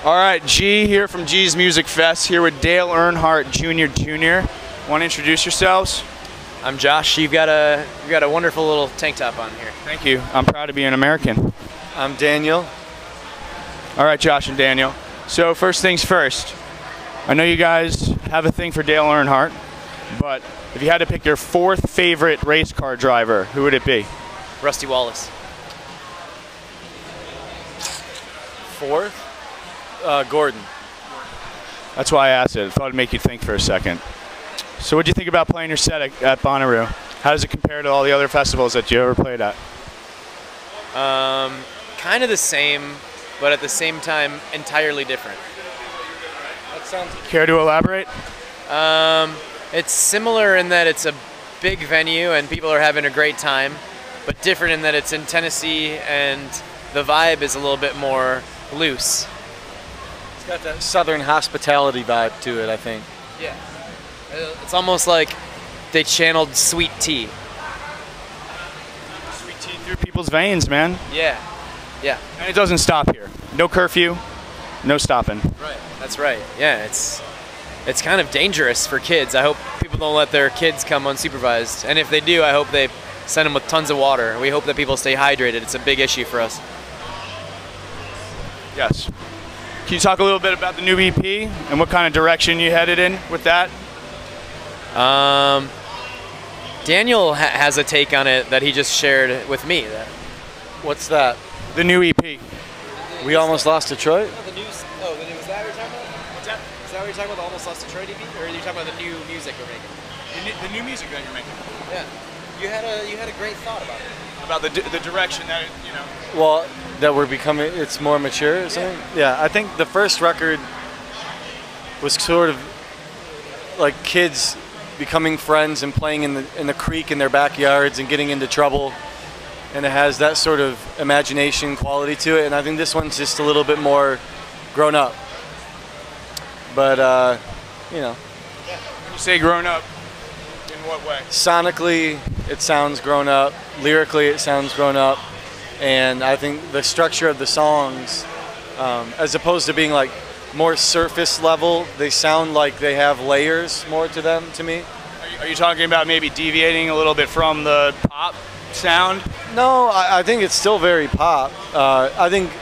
All right, G here from G's Music Fest, here with Dale Earnhardt Jr. Want to introduce yourselves? I'm Josh. You've got a wonderful little tank top on here. Thank you. I'm proud to be an American. I'm Daniel. All right, Josh and Daniel. So first things first, I know you guys have a thing for Dale Earnhardt, but if you had to pick your fourth favorite race car driver, who would it be? Rusty Wallace. Fourth? Gordon. That's why I asked it. I thought it'd make you think for a second. So what do you think about playing your set at Bonnaroo? How does it compare to all the other festivals that you ever played at? Kind of the same, but at the same time, entirely different. That sounds. Care to elaborate? It's similar in that it's a big venue and people are having a great time, but different in that it's in Tennessee and the vibe is a little bit more loose. It's got that southern hospitality vibe to it, I think. Yeah. It's almost like they channeled sweet tea. Sweet tea through people's veins, man. Yeah. Yeah. And it doesn't stop here. No curfew, no stopping. Right. That's right. Yeah, it's kind of dangerous for kids. I hope people don't let their kids come unsupervised. And if they do, I hope they send them with tons of water. We hope that people stay hydrated. It's a big issue for us. Yes. Can you talk a little bit about the new EP and what kind of direction you headed in with that? Daniel has a take on it that he just shared with me. What's that? The new EP. We Almost Lost Detroit? Was that what you're talking about? What's that? Is that what you're talking about, the Almost Lost Detroit EP? Or are you talking about the new music we're making? The new music that you're making. Yeah. You had a great thought about it. About the direction that, you know. Well, that we're becoming, it's more mature or something? Yeah, I think the first record was sort of like kids becoming friends and playing in the creek in their backyards and getting into trouble. And it has that sort of imagination quality to it. And I think this one's just a little bit more grown up. But, you know. Yeah. When you say grown up, in what way? Sonically, it sounds grown up. Lyrically, it sounds grown up. And I think the structure of the songs, as opposed to being like more surface level, they sound like they have layers more to them, to me. Are you talking about maybe deviating a little bit from the pop sound? No, I think it's still very pop. I think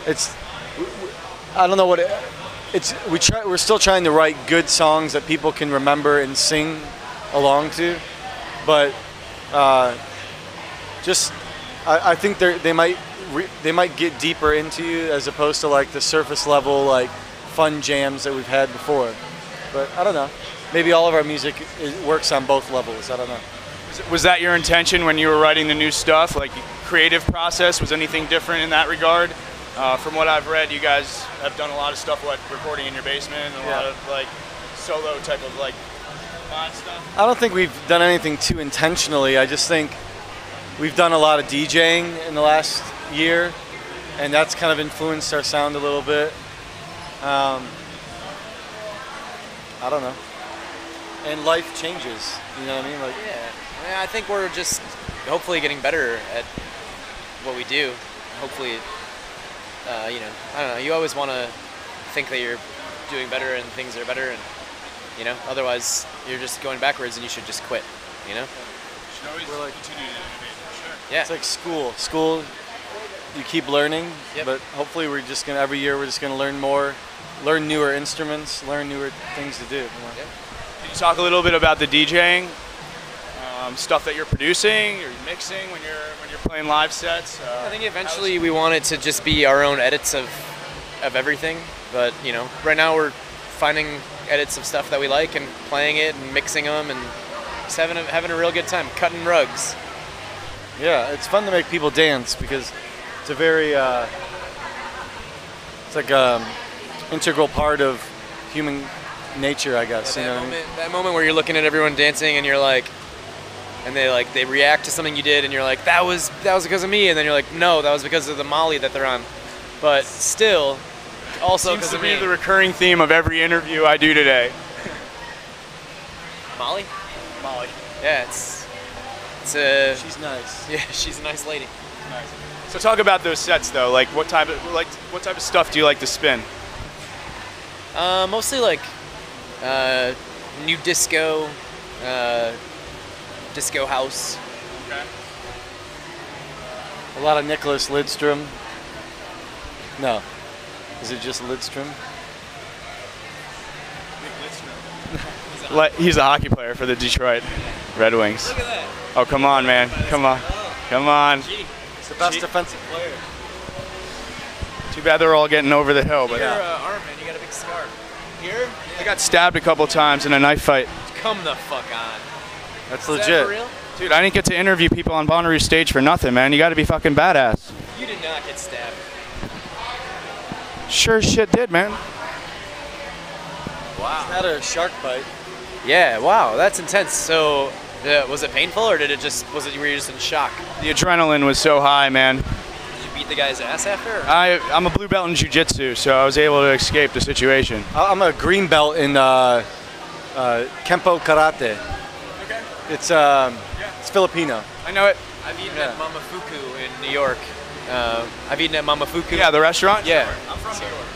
it's, I don't know what it's. We're still trying to write good songs that people can remember and sing along to, but I think they might get deeper into you as opposed to like the surface level like fun jams that we've had before. But I don't know. Maybe all of our music works on both levels. I don't know. Was that your intention when you were writing the new stuff? Like creative process? Was anything different in that regard? From what I've read, you guys have done a lot of stuff like recording in your basement and a lot of like solo type of like fun stuff. I don't think we've done anything too intentionally. I just think we've done a lot of DJing in the last year, and that's kind of influenced our sound a little bit. I don't know. And life changes, you know what I mean? Like, yeah, I think we're just hopefully getting better at what we do. Hopefully, you know, I don't know. You always want to think that you're doing better and things are better, and you know, otherwise you're just going backwards and you should just quit. You know? You should always continue to innovate, for sure. Yeah. it's like school. School, you keep learning, but hopefully we're just gonna every year we're just gonna learn more, learn newer instruments, learn newer things to do. You know? Can you talk a little bit about the DJing, stuff that you're producing, or mixing when you're playing live sets? I think eventually we want it to just be our own edits of everything. But you know, right now we're finding edits of stuff that we like and playing it and mixing them and just having a real good time, cutting rugs. Yeah, it's fun to make people dance because it's a very it's like integral part of human nature, I guess. Yeah, you know what I mean? that moment where you're looking at everyone dancing and you're like, and they react to something you did and you're like, that was because of me, and then you're like, no, that was because of the Molly that they're on, but still, also because of me. Seems to be the recurring theme of every interview I do today. Molly? Molly. Yeah, she's nice. Yeah, she's a nice lady. Nice. So talk about those sets though. Like what type of stuff do you like to spin? Mostly like new disco, disco house. Okay. A lot of Nicholas Lidstrom. No. Is it just Lidstrom? He's a hockey player for the Detroit Red Wings. Look at that. Oh, come on, man. Come on. Come on. It's the best defensive player. Too bad they're all getting over the hill. But Your arm, man, you got a big scar. Here? I got stabbed a couple times in a knife fight. Come the fuck on. That's Is legit. that for real? Dude, I didn't get to interview people on Bonnaroo stage for nothing, man. You got to be fucking badass. You did not get stabbed. Sure as shit did, man. Wow. Had a shark bite. Yeah, wow, that's intense. So, was it painful, or were you just in shock? The adrenaline was so high, man. Did you beat the guy's ass after? Or? I'm a blue belt in jiu-jitsu, so I was able to escape the situation. I'm a green belt in Kempo Karate. Okay. It's Filipino. I know it. I've eaten at Mamafuku in New York. I've eaten at Mamafuku. Yeah, the restaurant? Yeah. I'm from New York.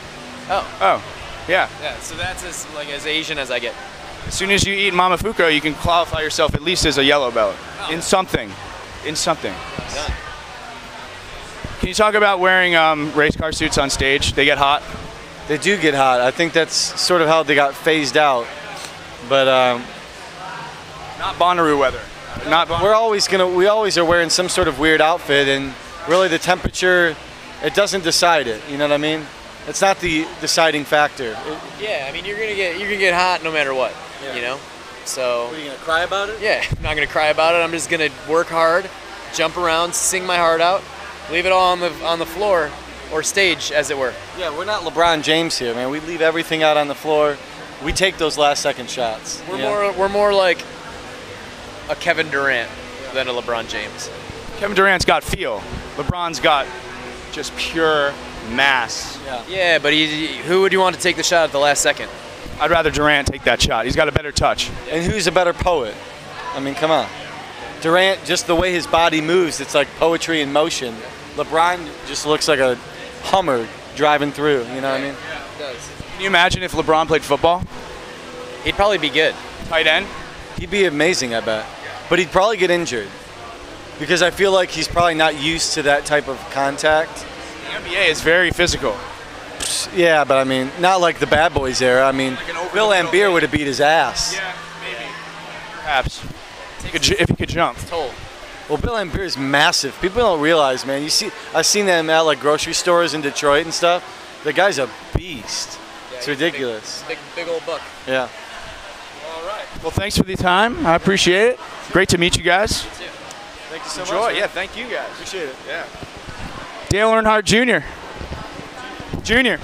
Oh. Yeah. Yeah, so that's as Asian as I get. As soon as you eat Mamafuku, you can qualify yourself at least as a yellow belt. In something. In something. Done. Can you talk about wearing race car suits on stage? They get hot. They do get hot. I think that's sort of how they got phased out. But Not Bonnaroo weather. Not Bonnaroo. we always are wearing some sort of weird outfit, and really the temperature, it doesn't decide it. You know what I mean? It's not the deciding factor. Yeah, I mean you're gonna get hot no matter what. Yeah. You know, so. What, are you gonna cry about it? Yeah, I'm not gonna cry about it. I'm just gonna work hard, jump around, sing my heart out, leave it all on the floor or stage, as it were. Yeah, we're not LeBron James here, man. We leave everything out on the floor. We take those last second shots. We're more like a Kevin Durant than a LeBron James. Kevin Durant's got feel. LeBron's got just pure mass. Yeah, but who would you want to take the shot at the last second? I'd rather Durant take that shot. He's got a better touch. And who's a better poet? I mean, come on. Durant, just the way his body moves, it's like poetry in motion. LeBron just looks like a Hummer driving through, you know what I mean? Yeah, it does. Can you imagine if LeBron played football? He'd probably be good. Tight end? He'd be amazing, I bet. But he'd probably get injured. Because I feel like he's probably not used to that type of contact. The NBA is very physical. Yeah, but I mean, not like the Bad Boys era. I mean, Like an over Bill the middle Laimbeer would have beat his ass. Yeah, maybe. Perhaps. If he could jump. Toll. Well, Bill Laimbeer is massive. People don't realize, man. I've seen them at like grocery stores in Detroit and stuff. The guy's a beast. Yeah, It's he's a ridiculous. Big old buck. Yeah. All right. Well, thanks for the time. I appreciate it. Great to meet you guys. Thank you so Enjoy. much. man. Yeah, thank you guys. Appreciate it. Yeah. Dale Earnhardt Jr. Junior.